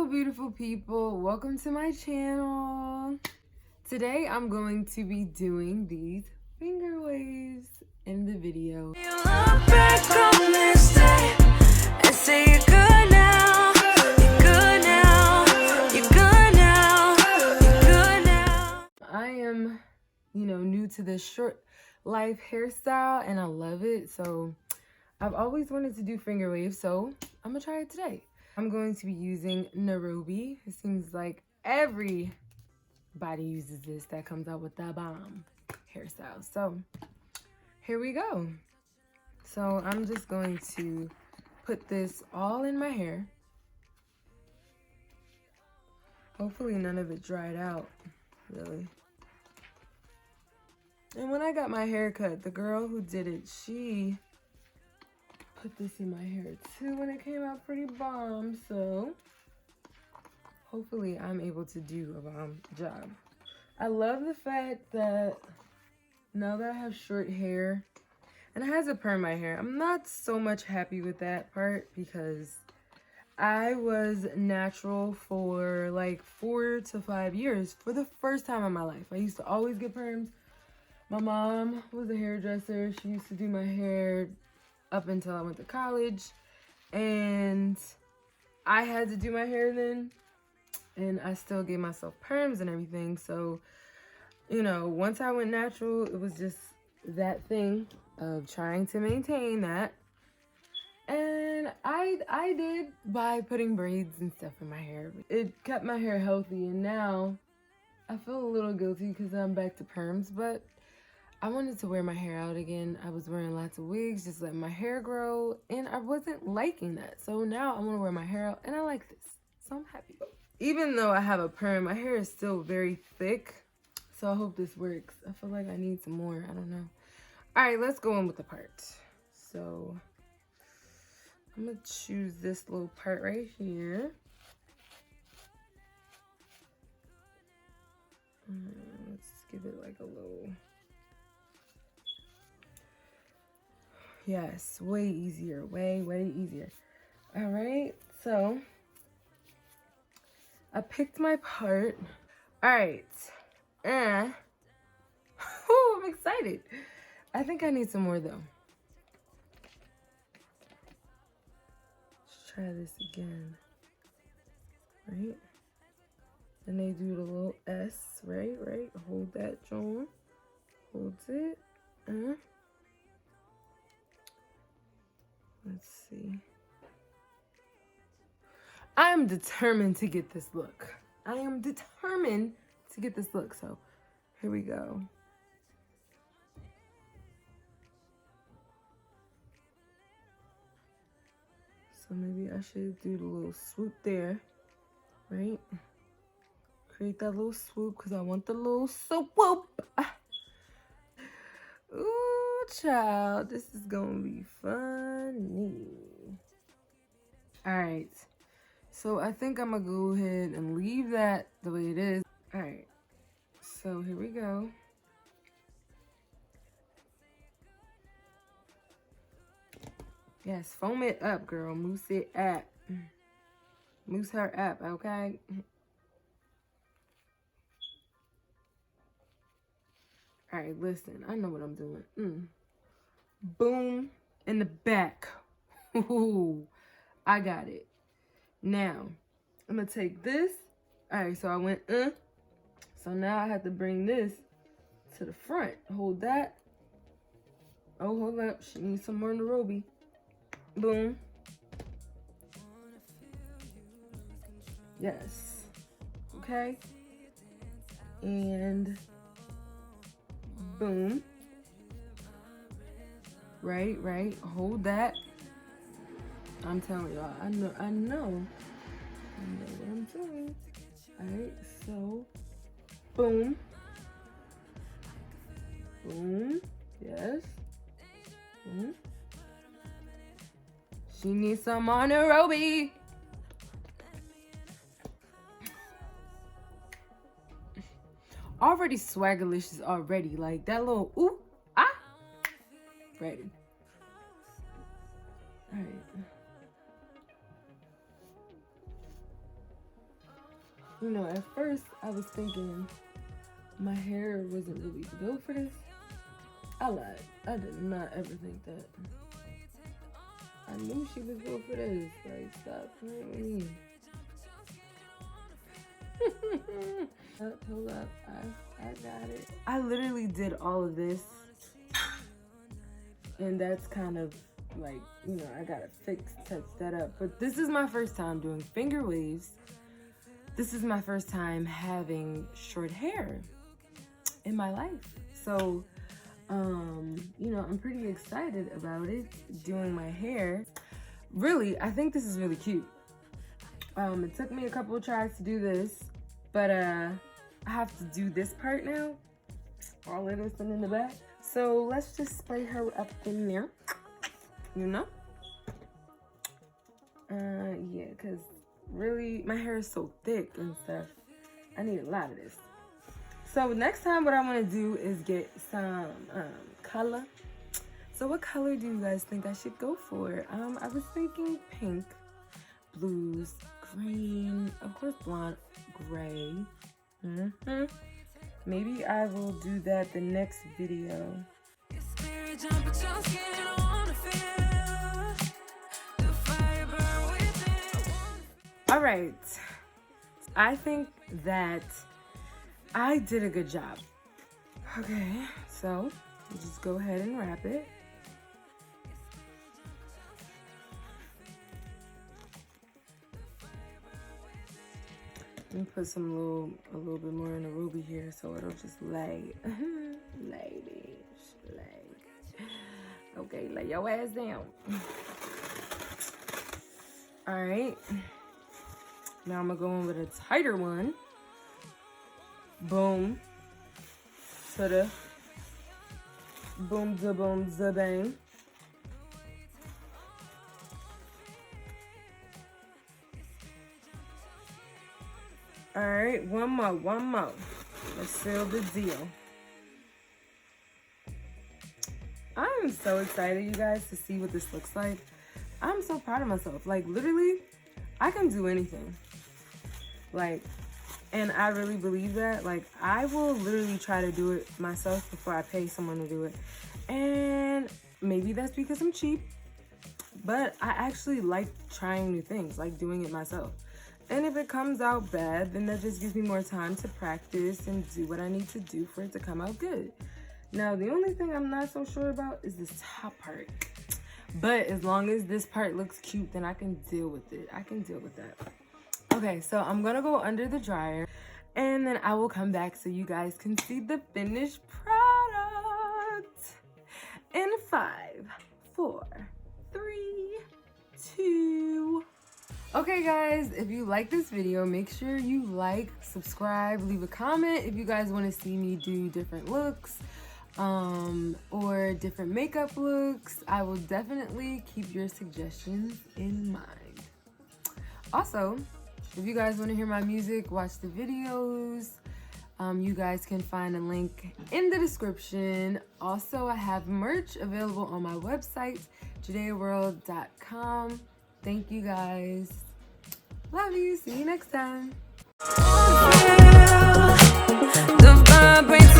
beautiful people, welcome to my channel. Today I'm going to be doing these finger waves in the video. You look back on this day and say you're good now, you're good now, you're good now, you're good now. I am, new to this short life hairstyle and I love it. So I've always wanted to do finger waves, so I'm gonna try it today. I'm going to be using Nairobi. It seems like everybody uses this that comes out with the bomb hairstyle. So here we go. So I'm just going to put this all in my hair. Hopefully none of it dried out, really. And when I got my hair cut, the girl who did it, she put this in my hair too and it came out pretty bomb. So hopefully I'm able to do a bomb job. I love the fact that now that I have short hair and it has a perm my hair, I'm not so much happy with that part because I was natural for like 4 to 5 years for the first time in my life. I used to always get perms. My mom was a hairdresser. She used to do my hair up until I went to college, and I had to do my hair then, and I still gave myself perms and everything. So, once I went natural, it was just that thing of trying to maintain that. And I did by putting braids and stuff in my hair. It kept my hair healthy, and now I feel a little guilty because I'm back to perms, but I wanted to wear my hair out again. I was wearing lots of wigs, just letting my hair grow, and I wasn't liking that. So now I want to wear my hair out, and I like this. So I'm happy. Even though I have a perm, my hair is still very thick. So I hope this works. I feel like I need some more. I don't know. All right, let's go in with the part. So I'm going to choose this little part right here. Let's give it like a little... Yes, way easier, way easier. All right, so I picked my part. All right, I'm excited. I think I need some more though. Let's try this again, right? And they do the little S, right? Hold that, Joan. Holds it, Let's see. I am determined to get this look. I am determined to get this look. So here we go. So maybe I should do the little swoop there, right? Create that little swoop because I want the little swoop. Ooh, child, this is gonna be funny. All right, so I think I'm gonna go ahead and leave that the way it is. All right, so here we go. Yes, foam it up, girl. Mousse it up. Mousse her up, okay? All right, listen, I know what I'm doing. Boom, in the back. Ooh, I got it. Now, I'm gonna take this. All right, so I went, So now I have to bring this to the front. Hold that. Oh, hold up, she needs some more Nairobi. Boom. Yes, okay. And boom. Right. Hold that. I'm telling y'all, I know what I'm doing. Alright, so boom. Boom. Yes. Boom. She needs some on Nairobi. Already swaggerlicious already. Like that little ooh, ah. Ready. Alright. You know, at first I was thinking my hair wasn't really built for this. I lied. I did not ever think that. I knew she was built for this. Like, stop playing with me. Hold up. I got it. I literally did all of this. And that's kind of like, you know, I gotta touch that up. But this is my first time doing finger waves. This is my first time having short hair in my life. So, you know, I'm pretty excited about it, doing my hair. Really, I think this is really cute. It took me a couple of tries to do this, but I have to do this part now. All of this and in the back. So let's just spray her up in there, you know? Yeah, because really, my hair is so thick and stuff. I need a lot of this. So next time what I want to do is get some color. So what color do you guys think I should go for? I was thinking pink, blues, green, of course blonde, gray. Maybe I will do that the next video. All right, I think that I did a good job. Okay, so just go ahead and wrap it. Let me put a little bit more in the ruby here so it'll just lay. Ladies, lay. Okay, lay your ass down. All right. Now I'm gonna go in with a tighter one. Boom. To the boom, bang. All right, one more. Let's seal the deal. I'm so excited, you guys, to see what this looks like. I'm so proud of myself. Like, literally, I can do anything. Like, and I really believe that. Like, I will literally try to do it myself before I pay someone to do it. And maybe that's because I'm cheap, but I actually like trying new things, like doing it myself. And if it comes out bad, then that just gives me more time to practice and do what I need to do for it to come out good. Now, the only thing I'm not so sure about is this top part. But as long as this part looks cute, then I can deal with it. I can deal with that. Okay, so I'm gonna go under the dryer and then I will come back so you guys can see the finished product. In 5, 4, 3, 2. Okay guys, if you like this video, make sure you like, subscribe, leave a comment if you guys want to see me do different looks or different makeup looks. I will definitely keep your suggestions in mind. Also, if you guys want to hear my music, watch the videos, you guys can find a link in the description. Also, I have merch available on my website, judaeaworld.com. Thank you guys. Love you. See you next time. The vibrates